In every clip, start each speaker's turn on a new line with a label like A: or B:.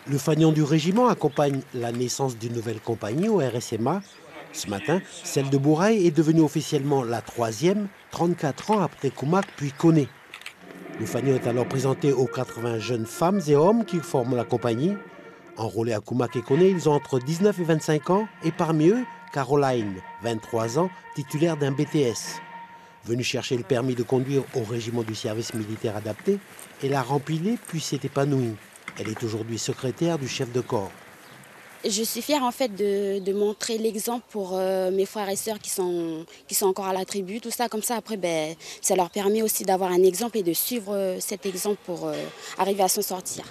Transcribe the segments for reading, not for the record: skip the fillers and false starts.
A: Le fanion du régiment accompagne la naissance d'une nouvelle compagnie au RSMA. Ce matin, celle de Bourail est devenue officiellement la troisième, 34 ans après Koumak puis Koné. Le fanion est alors présenté aux 80 jeunes femmes et hommes qui forment la compagnie. Enrôlés à Koumak et Koné, ils ont entre 19 et 25 ans et parmi eux, Caroline, 23 ans, titulaire d'un BTS. Venue chercher le permis de conduire au régiment du service militaire adapté, elle a rempilé puis s'est épanouie. Elle est aujourd'hui secrétaire du chef de corps.
B: Je suis fière en fait de montrer l'exemple pour mes frères et sœurs qui sont encore à la tribu, tout ça. Comme ça, après, ça leur permet aussi d'avoir un exemple et de suivre cet exemple pour arriver à s'en sortir.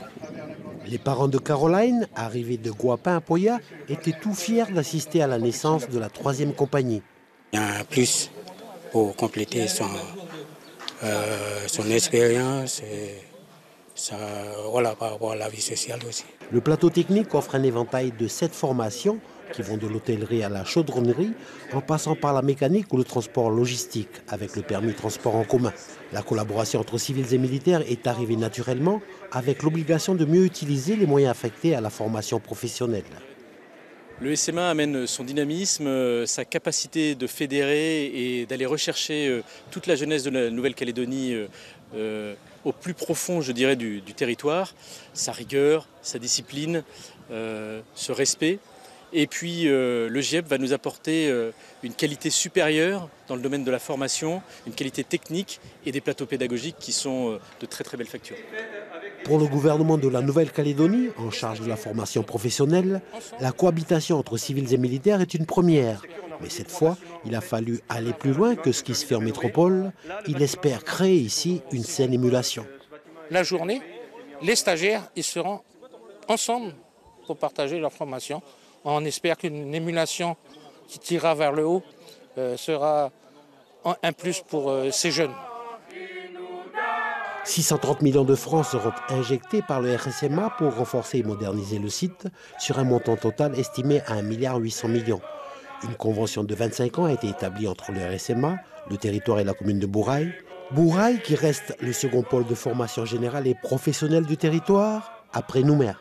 A: Les parents de Caroline, arrivés de Guapin à Poya, étaient tout fiers d'assister à la naissance de la troisième compagnie.
C: Il y a un plus pour compléter son expérience. Voilà, par rapport à la vie sociale aussi.
A: Le plateau technique offre un éventail de 7 formations qui vont de l'hôtellerie à la chaudronnerie, en passant par la mécanique ou le transport logistique, avec le permis de transport en commun. La collaboration entre civils et militaires est arrivée naturellement, avec l'obligation de mieux utiliser les moyens affectés à la formation professionnelle.
D: Le SMA amène son dynamisme, sa capacité de fédérer et d'aller rechercher toute la jeunesse de la Nouvelle-Calédonie au plus profond, je dirais, du territoire, sa rigueur, sa discipline, ce respect. Et puis le GIEP va nous apporter une qualité supérieure dans le domaine de la formation, une qualité technique et des plateaux pédagogiques qui sont de très très belle facture.
A: Pour le gouvernement de la Nouvelle-Calédonie, en charge de la formation professionnelle, la cohabitation entre civils et militaires est une première. Mais cette fois, il a fallu aller plus loin que ce qui se fait en métropole. Il espère créer ici une saine émulation.
E: La journée, les stagiaires, ils seront ensemble pour partager leur formation. On espère qu'une émulation qui tirera vers le haut sera un plus pour ces jeunes.
A: 630 millions de francs seront injectés par le RSMA pour renforcer et moderniser le site sur un montant total estimé à 1,8 milliard. Une convention de 25 ans a été établie entre le RSMA, le territoire et la commune de Bourail. Bourail qui reste le second pôle de formation générale et professionnelle du territoire après Nouméa.